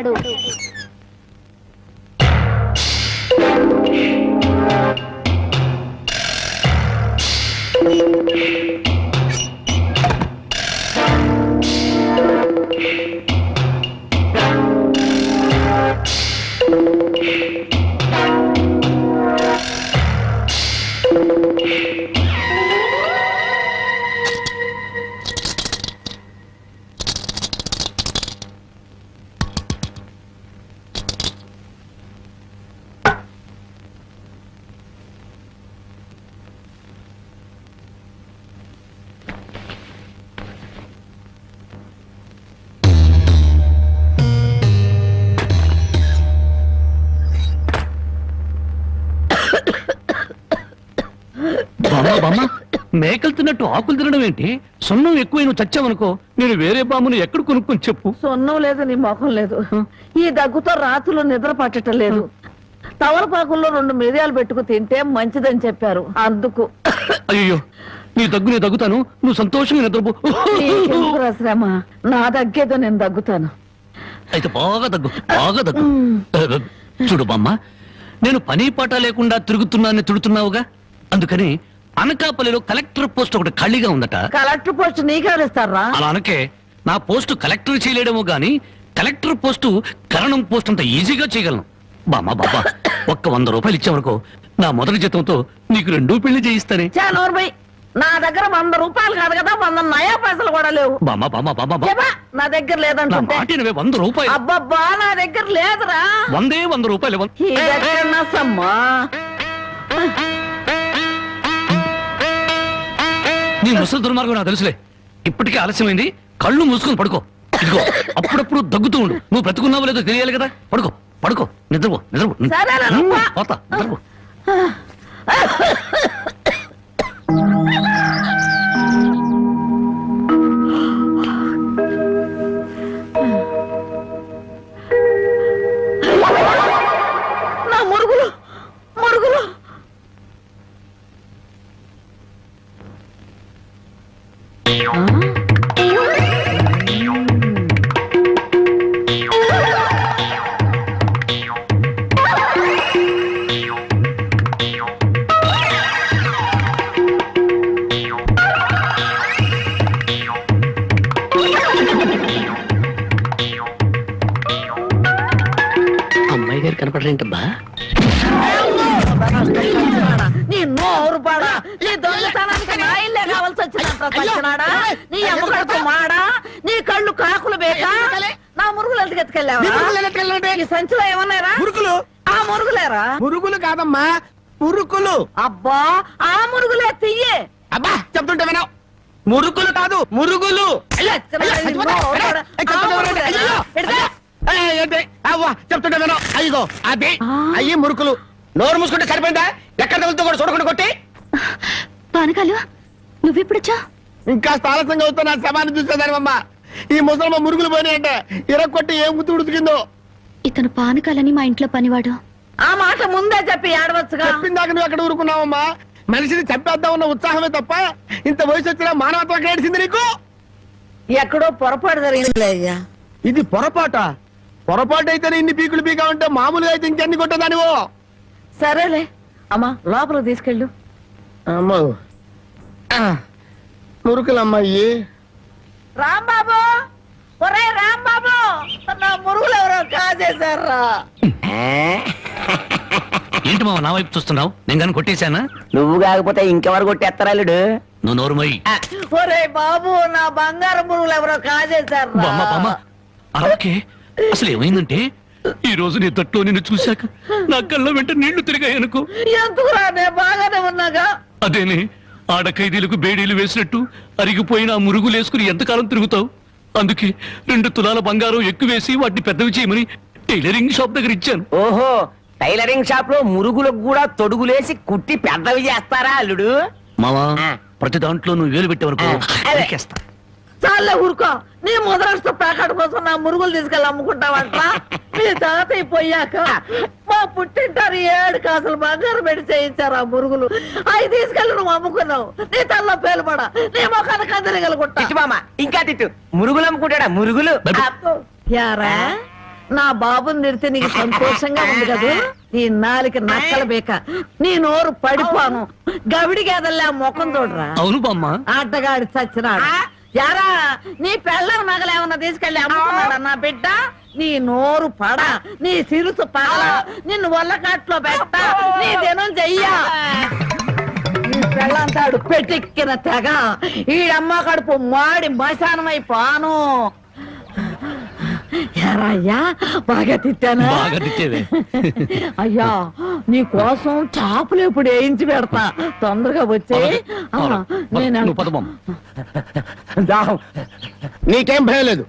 మేకలు తిన్నట్టు ఆకులు తినడం ఏంటి? సున్నం ఎక్కువ నువ్వు చచ్చావనుకో, నేను వేరే బామును ఎక్కడ కొనుక్కొని చెప్పు. సొన్నం లేదు, నీ మొఖం లేదు. ఈ దగ్గుతో రాత్రులు నిద్ర పట్టడం లేదు. తవలపాకుల్లో 2 మిరియాలు పెట్టుకు తింటే మంచిదని చెప్పారు, అందుకు. అయ్యో, నీ దగ్గు నేను దగ్గుతాను, నువ్వు సంతోషంగా నిద్రపో. నీకెందుకురా శ్రమ? నా దగ్గేదో నేను దగ్గుతాను. అయితే బాగా దగ్గు. చూడు బామ్మ, నేను పని పాట లేకుండా తిరుగుతున్నానని తిడుతున్నావుగా, అందుకని అనకాపల్లిలో కలెక్టర్ పోస్ట్ ఒకటి ఖాళీగా ఉందట. కలెక్టర్ పోస్ట్ నీకెవరిస్తారా? అలా అనకే, నా పోస్టు కలెక్టర్ చేయలేడేమో గాని కలెక్టర్ పోస్టు కరణం పోస్ట్ అంత ఈజీగా చేయగలను. బామ్మ ఒక్క 100 రూపాయలు ఇచ్చావనుకో, నా మొదటి జీతంతో నీకు 2 పెళ్లి చేయిస్తానే. చానోర్బై, నా దగ్గర 100 రూపాయలు కాదు కదా, 100 నయా పైసలు కూడా లేవు. బామ్మ ఏమా, నా దగ్గర నా లేదంటుంటే. మాట వినవే, 100 రూపాయలు. అబ్బబ్బా, నా దగ్గర లేదురా. 100 రూపాయలు. ఈ దగ్గర నా సమ్మా. నీ ముసలి దుర్మార్గం నాకు తెలుసులే. ఇప్పటికే ఆలస్యమైంది, కళ్ళు మూసుకొని పడుకో. ఇదిగో, అప్పుడప్పుడు దగ్గుతూ ఉండు. నువ్వు బ్రతుకున్నావో లేదో తెలియాలి కదా. పడుకో, నిద్రపో. సరేనా, నువ్వు? పోతా, నిద్రపో. నా మురుగులు. అమ్మాయి గారు కనపడరేంటబ్బా? నీ నోరు పాడా, నీ దొంగతనానికి నా ఇల్లే కావాల్సి వచ్చిందంట సచ్చినాడా. నీ అమ్మకడుపు మాడా, నీ కళ్ళు కాకులు బేకా. నా మురుగులు ఎందుకు ఎత్తుకెళ్ళావా? ఈ సంచిలో ఏమన్నారా? మురుకులు. ఆ మురుగులేరా? మురుగులు కాదమ్మా, మురుకులు. అబ్బా, ఆ మురుగులే తియ్యే. అబ్బా, చెప్తుంటే వినవు. మురుకులు కాదు, మురుగులు. చెప్తుంటే వినవు. అయ్యో, అది అయ్యి మురుకులు. నోరు మూసుకుంటే సరిపోయిందా? ఎక్కడ తగులుతో కూడా చూడకుండా కొట్టి. పానకాలు, నువ్వెప్పుడొచ్చా? ఇంకా ఆలస్యంగా అవుతా నా శవాన్ని చూసేదానివమ్మా. ఈ ముసలమ్మ మురుగులు పోయినాయంటే ఇరక్కొట్టి ఏం గుర్తు ఉడికిందో. ఇతను పానకాలని మా ఇంట్లో పనివాడు. ఆ మాట ముందే చెప్పి ఏడవచ్చుగా. చెప్పిందాక నువ్వు ఎక్కడ ఊరుకున్నావమ్మా? మనిషిని చంపేద్దాం ఉన్న ఉత్సాహమే తప్ప ఇంత వయసు వచ్చినా మానవత్వం ఏడిసింది నీకు. ఎక్కడో పొరపాటు జరిగిందిలే అయ్యా. ఇది పొరపాటు అయితేనే ఇన్ని పీకులు పీకా ఉంటే మామూలుగా అయితే ఇంకెన్ని కొట్టేదానివో. సరేలే అమ్మా, లోపలికి తీసుకెళ్ళు. అమ్మో, మురుకులమ్మాయి. రాంబాబు, ఒరే రాంబాబు, నా మురుగులు ఎవరో కాజేశారా? ఏంటి మామ నా వైపు చూస్తున్నావు? నేను కానీ కొట్టేశానా? నువ్వు కాకపోతే ఇంకెవరు కొట్టేస్తారాలుడు? నువ్వు నోరు మొయ్యి. ఒరే బాబు, నా బంగారు పురుగులు ఎవరో కాజేశారు. బామ్మ బామ్మ అలాగే. అసలు ఏమైందంటే ఈ రోజు నీ తట్లో నిన్ను చూశాక నా కళ్ళ వెంట నీళ్లు తిరిగాయనుకో. ఎందుకురా, నేను బాగానే ఉన్నాగా. అదేనే, ఆడ ఖైదీలకు బేడీలు వేసినట్టు అరిగిపోయిన ఆ మురుగులు వేసుకుని ఎంతకాలం తిరుగుతావు? అందుకే 2 తులాల బంగారం ఎక్కువేసి వాటిని పెద్దవి చేయమని టైలరింగ్ షాప్ దగ్గర ఇచ్చాను. ఓహో, టైలరింగ్ షాప్ లో మురుగులకు కూడా తొడుగులేసి కుట్టి పెద్దవి చేస్తారా అల్లుడు? మావా, ప్రతి దాంట్లో నువ్వు వేలు పెట్టేవరకు నరికేస్తా. చాలే ఊరుకో. నీ ముద్రాష్ట్ర ప్యాకెట్ కోసం నా మురుగులు తీసుకెళ్ళి అమ్ముకుంటావంట. మీ తాతయ్య పోయాక మా పుట్టింటారు 7 కాసులు బంగారం పెట్టి చేయించారు ఆ మురుగులు. అవి తీసుకెళ్ళి నువ్వు అమ్ముకున్నావు. నీ తల్లో పేలుపడా, నీ మొఖాన్ని కందరగలుగుంటా. తిట్టు మామ, ఇంకా తిట్టు. మురుగులు అమ్ముకుంటాడా? మురుగులు. యారా, నా బాబుని తిడితే నీకు సంతోషంగా ఉంది కదా? నీ నాలికి నక్కల బేక, నీ నోరు పడిపోను. గవిడి గేదల్లా ముఖం చూడరా. అవును బామ్మ. ఆటగాడి చచ్చినాడు. యారా, నీ పెళ్ళం నగలేమన్నా తీసుకెళ్లి అమ్ముకున్నాడా నా బిడ్డ? నీ నోరు పడ, నీ సిరుసు పగల, నిన్ను వల్లకాట్లో పెట్ట, నీ దినం చెయ్యా. నీ పెళ్ళంతాడు పెట్టెక్కిన తెగ, ఈడమ్మ కడుపు మాడి మశానమైపోను. అయ్యా, బాగా తిట్టానా? బాగా తిట్టేవే. అయ్యా, నీ కోసం చాపులు ఇప్పుడు వేయించి పెడతా. తొందరగా వచ్చే. నువ్వు పద బామ్మ. నీకేం భయం లేదు.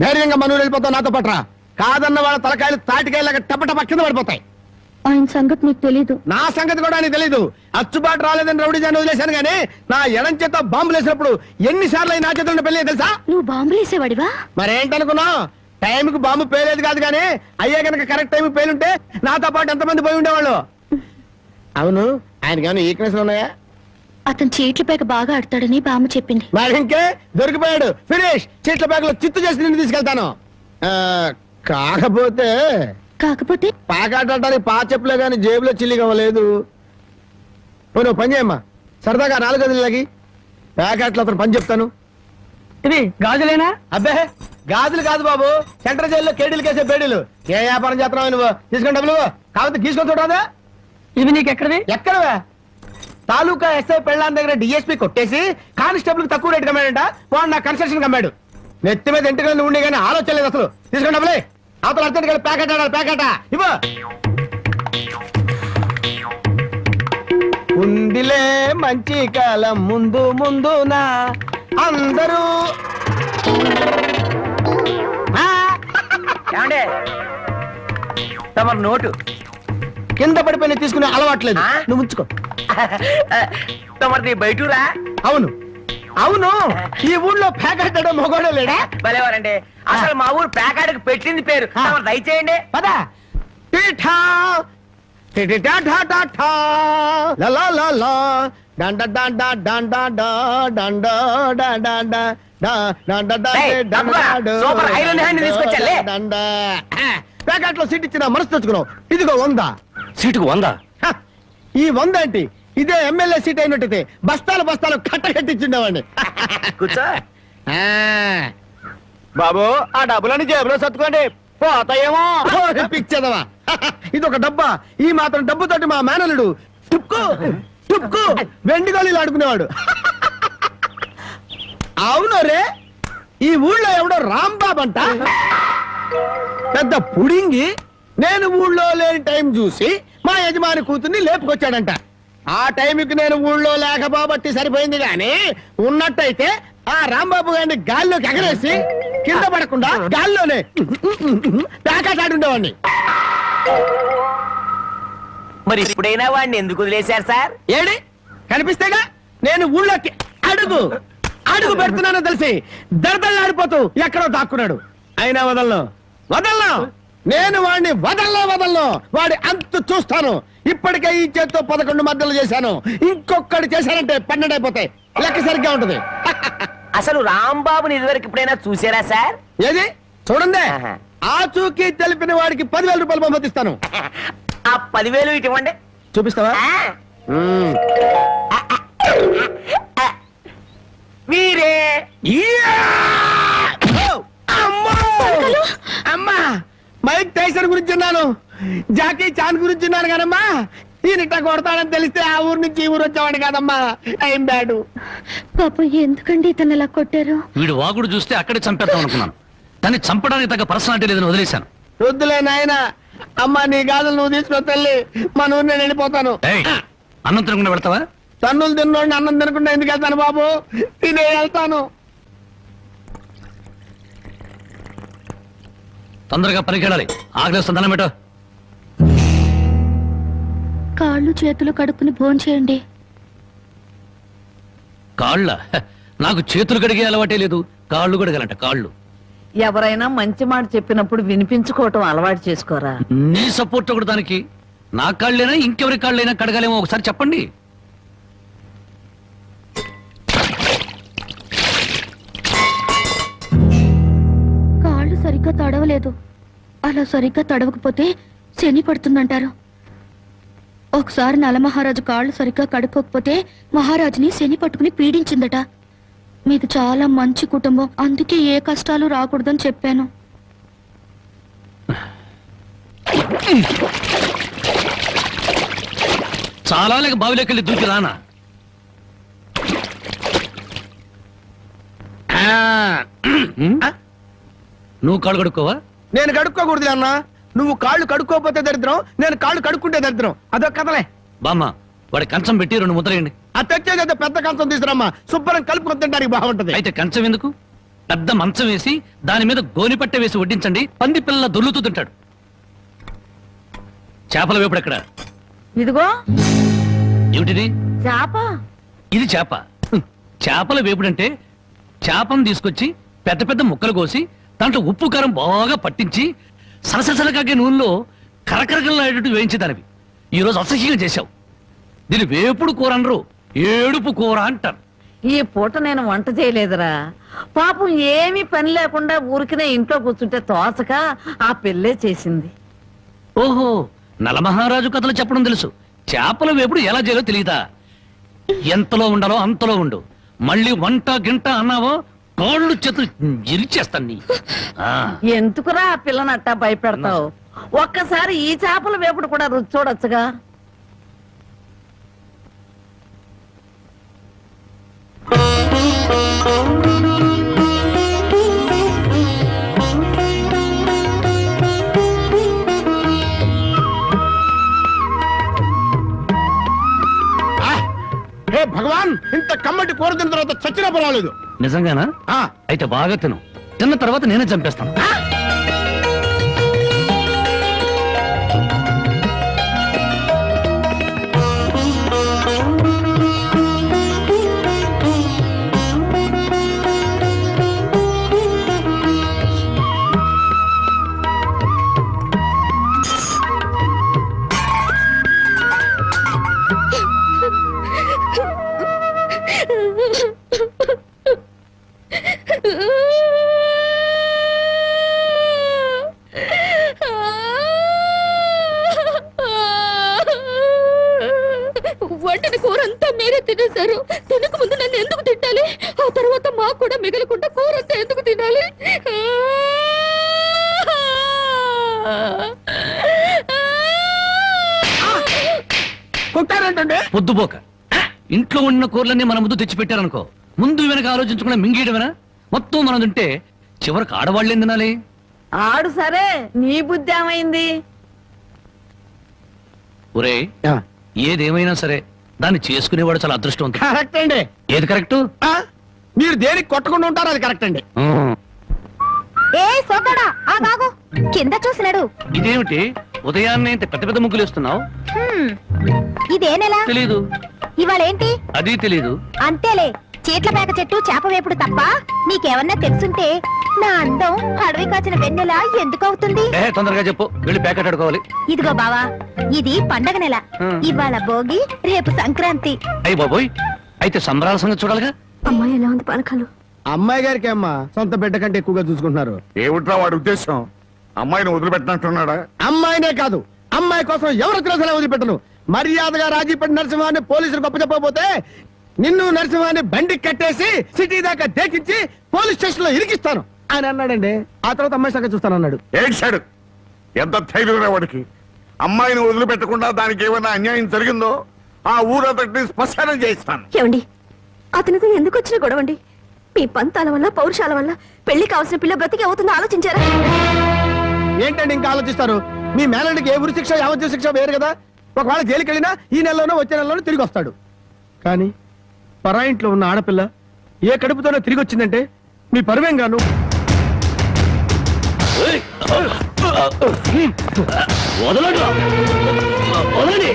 ధైర్యంగా మనూరు వెళ్ళిపోతావు నాతో పట్రా. కాదన్న వాళ్ళ తలకాయలు తాటికాయలాగా టపటప కింద పడిపోతాయి. ఆయన సంగతి నీకు తెలీదు. నా సంగతి కూడా నీకు తెలీదు. అచ్చుబాటు రాలేదని రౌడీ జాన్ వదిలేశాను గానీ నా ఎడం చేత బాంబులు వేసినప్పుడు ఎన్నిసార్లు నా చేతుల్లో పెళ్ళి తెలుసా? నువ్వు బాంబులు వేసేవాడివా? మరేంటనుకున్నావు? టైంకి బాంబు పేలేదు కాదు కానీ అయ్యే కనుక కరెక్ట్ టైం పేలుంటే నాతో పాటు ఎంతమంది పోయి ఉండేవాళ్ళు. అవును, ఆయనకి ఏమైనా ఈక్నెస్ ఉన్నాయా? అతను చీట్ల పేక బాగా ఆడతాడని బామ్మ చెప్పింది. మరి ఇంకే దొరికిపోయాడు. ఫినిష్. చీట్ల బ్యాగ్ లో చిత్తు చేసి నిన్ను తీసుకెళ్తాను. కాకపోతే పాకాటానికి పా చెప్పులే గాని జేబులో చిల్లి కావలేదు. నువ్వు పని చేయమ్మా, సరదాగా 4 గదులకి ప్యాకెట్లు అతను పని చెప్తాను. ఇది గాజులేనా? అబ్బే, గాజులు కాదు బాబు, సెంట్రల్ జైల్లో కేడీలు కేసే బేడీలు. ఏ వ్యాపారం చేస్తున్నావు నువ్వు? తీసుకుని డబ్బులు కాకపోతే గీసుకొని చూడరాదా? ఇవి నీకు ఎక్కడది? ఎక్కడవే? తాలూకా ఎస్ఐ పెళ్ళాన్ దగ్గర డిఎస్పీ కొట్టేసి కానిస్టేబుల్ కు తక్కువ రేటు కమ్మాడంట. వాడు నా కన్స్ట్రక్షన్ కమ్మాడు. నెత్తి మీద ఇంటికి ఉండి కానీ ఆలోచన లేదు అసలు. తీసుకుని డబ్బులే. అవతల అర్జెంట్ కలిసి ప్యాకెట్ ఆడాలి. ప్యాకెట్ ఇవ్వ. ఉందిలే మంచి కాలం ముందు ముందునా అందరూ. తమరు నోటు కింద పడిపోయిన తీసుకునే అలవాట్లేదు. నువ్వు ఉంచుకో. తమరిది బయటూరా? అవును అవును, ఈ ఊళ్ళో ప్యాకెట్ మొగోడే లేడా? భలేవారండి. అసలు మా ఊరు ప్యాకాడికి పెట్టింది పేరు. దయచేయండి. పద. టీఠా టిటిటా ఠా ఠా ఠా లా లా లా లా డండ డండ డండ డా డండ డండ డా డండ డండ డండ సూపర్ ఐరన్ హ్యాండ్ తీసుకొచ్చాలే. డండ ప్యాకెట్ లో సీట్ ఇచ్చిన మనసు తెచ్చుకున్నావు. ఇదిగో 100. సీటుకు 100? ఈ 100 ఏంటి? ఇదే ఎమ్మెల్యే సీట్ అయినట్టయితే బస్తాలు బస్తాలు కట్టకట్టించుండేవాడిని. కూర్చో. బాబు, ఆ డబ్బులని జేబులో సర్దుకోండి, పోతాయేమో. పిచ్చదవా, ఇది ఒక డబ్బా. ఈ మాత్రం డబ్బుతోటి మా మేనలుడు టుక్కు టుక్కు వెండి గోళీలు ఆడుకునేవాడు. అవును రే, ఈ ఊళ్ళో ఎవడో రాంబాబు అంట, పెద్ద పుడింగి. నేను ఊళ్ళో లేని టైం చూసి మా యజమాని కూతుర్ని లేపుకొచ్చాడంట. ఆ టైంకి నేను ఊళ్ళో లేకపోబట్టి సరిపోయింది గాని ఉన్నట్టయితే ఆ రాంబాబు గారిని గాల్లోకి ఎగరేసి కింద పడకుండా గాల్లోనే ప్యాకాటాడుండేవాడిని. మరి ఇప్పుడైనా వాడిని ఎందుకు వదిలేశారు సార్? ఏడి కనిపిస్తేగా నేను ఊళ్ళోకి అడుగు అడుగు పెడుతున్నానో తెలిసి దడదళ్ళాడిపోతూ ఎక్కడో దాక్కున్నాడు. అయినా వదలను వదలను, నేను వాడిని వదలను. వాడి అంతు చూస్తాను. ఇప్పటికే ఈ చేత్తో 11 మద్దలు చేశాను. ఇంకొకటి చేశానంటే 12 అయిపోతాయి. లెక్క సరిగ్గా ఉంటది. అసలు రాంబాబుని ఇదివరకు ఎప్పుడైనా చూసారా సార్? ఏది చూడండి, ఆ చూకి తెలిపిన వాడికి 10,000 రూపాయలు పంపిస్తాను. ఆ 10,000 ఇటు ఇవ్వండి. చూపిస్తావా? మీరే. అమ్మా, మైక్ టైసన్ గురించి అన్నాను. జాకీ చాన్ గురించి ఉన్నాను కానమ్మా ఈయన కొడతాడని తెలిస్తే ఆ ఊరు నుంచి ఈ ఊరు వచ్చేవాడు కాదమ్మా. ఏం బ్యాడు. పాపం ఎందుకండి ఇతను ఇలా కొట్టారు? వీడు వాగుడు చూస్తే అక్కడే చంపేద్దాం అనుకున్నాను, కానీ చంపడానికి తగ్గ పర్సనాలిటీ లేదని వదిలేశాను. వద్దులే నాయన, అమ్మా నీ గాజులు నువ్వు తీసుకుని తల్లి, మన ఊరు నేను వెళ్ళిపోతాను. ఏయ్, అన్నం తినకుండా వెళ్తావా? తన్నులు తిన్నోడిని అన్నం తినకుండా ఎందుకు వెళ్తాను బాబు, తినే వెళ్తాను. తొందరగా పనికి వెళ్ళాలి, ఆకలిస్తుంది, అన్నం పెట్టు. కాళ్ళు చేతులు కడుక్కుని భోంచేయండి. కాళ్ళ? నాకు చేతులు కడిగే అలవాటే లేదు, కాళ్ళు కడగాలంట. కాళ్ళు ఎవరైనా మంచి మాట చెప్పినప్పుడు వినిపించుకోవటం అలవాటు చేసుకోరా. నీ సపోర్ట్ ఒకటి దానికి. నా కాళ్ళైనా ఇంకెవరి కాళ్ళైనా కడగాలేమో ఒకసారి చెప్పండి. కాళ్ళు సరిగ్గా తడవలేదు. అలా సరిగ్గా తడవకపోతే శని పడుతుందంటారు. ఒకసారి నలమహారాజు కాళ్ళు సరిగ్గా కడుక్కోకపోతే మహారాజుని శని పట్టుకుని పీడించిందట. మీది చాలా మంచి కుటుంబం, అందుకే ఏ కష్టాలు రాకూడదని చెప్పాను. చాలా లేక బావిలోకి వెళ్ళి దూకి రానా? నువ్వు కాళ్ళు కడుక్కోవా? నేను కడుక్కోకూడదు అన్న. నువ్వు కాళ్ళు కడుక్కోపోతే దరిద్రం, నేను కాళ్ళు కడుక్కుంటే దరిద్రం. అదొక కథలే. బామ్మ, వాడి కంచం పెట్టి 2 ముద్రయండి. ఆ తెచ్చేదైతే పెద్ద కంచం తీసుకురమ్మా, శుభ్రం కలుపుకొని తింటానికి బాగుంటది. అయితే కంచం ఎందుకు, పెద్ద మంచం వేసి దాని మీద గోని పట్టె వేసి వడ్డించండి, పంది పిల్లల దొర్లుతూ తింటాడు. చేపల వేపుడు ఎక్కడ? ఇదిగో ఏమిటిది? చేప. ఇది చేప. చేపల వేపుడంటే చేపను తీసుకొచ్చి పెద్ద పెద్ద ముక్కలు కోసి దాంట్లో ఉప్పు కారం బాగా పట్టించి సరసరకాగే నూనెలో కరకరకలాడేటట్టు వేయించేదానివి. ఈ రోజు అసహ్యంగా చేశావు. దీని వేపుడు కూర అనరు, ఏడుపు కూర అంటారు. ఈ పూట నేను వంట చేయలేదురా. పాపం ఏమీ పని లేకుండా ఊరికినే ఇంట్లో కూర్చుంటే తోసక ఆ పెళ్ళే చేసింది. ఓహో, నలమహారాజు కథలు చెప్పడం తెలుసు, చేపల వేపుడు ఎలా చేయాలో తెలియదా? ఎంతలో ఉండాలో అంతలో ఉండు. మళ్ళీ వంట గింట అన్నావో కాళ్ళు చేతులు ఇరిచేస్తాను నీ. ఎందుకురా ఆ పిల్లని అట్టా భయపెడతావు? ఒక్కసారి ఈ చేపల వేపుడు కూడా రుచి చూడొచ్చుగా. హే భగవాన్, ఇంత కమ్మటి కూర తిన్న తర్వాత చచ్చినా పర్వాలేదు. నిజంగానా? అయితే బాగా తిను, తిన్న తర్వాత నేనే చంపేస్తాను. వండిన కూర అంతా మీరే తినేశారు. తినక ముందు నన్ను ఎందుకు తిట్టాలి? ఆ తర్వాత మాకు కూడా మిగలకుండా కూర అంతా ఎందుకు తినాలి? కొట్టారంటే పొద్దుపోక ఇంట్లో ఉన్న కూరలన్నీ మన ముందు తెచ్చిపెట్టారనుకో, ముందు వెనక ఆలోచించకుండా మింగేయడమేనా? మొత్తం మనం తింటే చివరికి ఆడవాళ్ళేం తినాలి? ఆడు సరే, నీ బుద్ధి ఏమైంది? ఒరే, ఏదేమైనా సరే దాన్ని చేసుకునేవాడు చాలా అదృష్టవంతుడు. కరెక్ట్ అండి. ఏది కరెక్ట్? మీరు దేనికి కొట్టకుండా ఉంటారు, అది కరెక్ట్ అండి. ఏ సోకడా ఆ బాగు కింద చూసినాడు. ఇదేమిటి ఉదయాన్నే ఇంత పెద్ద పెద్ద ముగ్గులు వేస్తున్నావు? ఇదేనెలా తెలీదు. ఇవాళేంటి? అది తెలీదు. అంతేలే, చీట్ల పేక చెట్టు చేప వేపుడు తప్ప నీకేమన్నా తెలుసుంటే నా అందం అడవి కాచిన వెన్నెలా ఎందుకు అవుతుంది? తొందరగా చెప్పు, వెళ్ళి ప్యాకెట్ అడుకోవాలి. ఇదిగో బావా, ఇది పండగ నెల. ఇవాళ భోగి, రేపు సంక్రాంతి. అయ్యి బాబోయ్, అయితే సంబరాల సంగతి చూడాలిగా. అమ్మాయి ఎలా ఉంది పలకలు? అమ్మాయి గారికి అమ్మా సొంత బిడ్డ కంటే ఎక్కువగా చూసుకుంటున్నారు. ఏమిట్రా వాడి ఉద్దేశం? అమ్మాయిని వదిలిపెట్టినట్టున్నాడా? అమ్మాయినే కాదు, అమ్మాయి కోసం ఎవరు తెలిసినా వదిలిపెట్టను. మర్యాదగా రాజీపడి నరసింహాన్ని పోలీసులు గొప్ప చెప్పకపోతే నిన్ను నరసింహాన్ని బండికి కట్టేసి సిటీ దాకా దేకించి పోలీస్ స్టేషన్ లో ఇరికిస్తాను అని అన్నాడండి. ఆ తర్వాత అమ్మాయి సంగతి చూస్తానన్నాడు. ఏడ్చాడు. ఎంత ధైర్యం వాడికి! అమ్మాయిని వదిలిపెట్టకుండా దానికి ఏమైనా అన్యాయం జరిగిందో ఆ ఊరంతటిని శ్మశానం చేయిస్తాను. ఏమండి అతనితో ఎందుకు వచ్చిన గొడవండి? మీ పంతాల వల్ల పౌరుషాల వల్ల పెళ్లి కావాల్సిన పిల్ల బ్రతికి అవుతుందో ఆలోచించారా? ఏంటండి ఇంకా ఆలోచిస్తారు? మీ మేనడికి ఏ ఉరి శిక్ష యావజ్జీవ శిక్ష వేరు కదా. ఒకవేళ జైలుకి వెళ్ళినా ఈ నెలలోనో వచ్చే నెలలోనో తిరిగి వస్తాడు. కానీ పరాయింట్లో ఉన్న ఆడపిల్ల ఏ కడుపుతోనో తిరిగి వచ్చిందంటే మీ పరువేం గాను. వదలండి రా. వదలండి.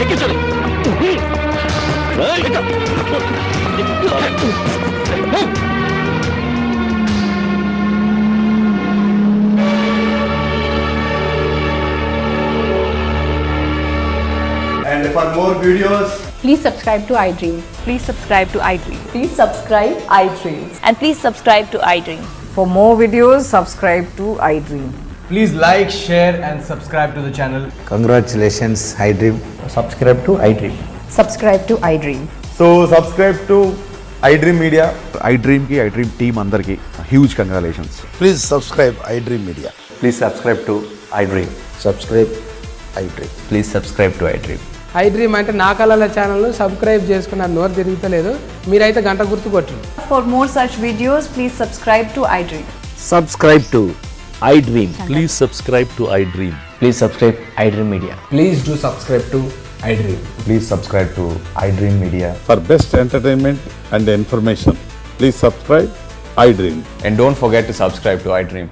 ఎక్కించండి. ఏయ్. And for more videos, Please subscribe to iDream. Please subscribe to iDream. Please subscribe iDream. And please subscribe to iDream. For more videos, subscribe to iDream. please like, share and subscribe to the channel. Congratulations, iDream. Subscribe to iDream. Subscribe to iDream. So subscribe to iDream Media. iDream ki iDream team andarki huge congratulations. Please subscribe iDream Media. Please subscribe to iDream. Subscribe iDream. Please subscribe to iDream. iDream అంటే నా కళల channel subscribe చేసుకున్న నోరు తిరుగుతలేదు. మీరైతే గంట గుర్తు కొట్టండి. For more such videos, please subscribe to iDream. Subscribe to iDream. Please subscribe to iDream. Please subscribe iDream Media. Please do subscribe to iDream. Please subscribe to iDream Media. For best entertainment and information, please subscribe iDream. And don't forget to subscribe to iDream.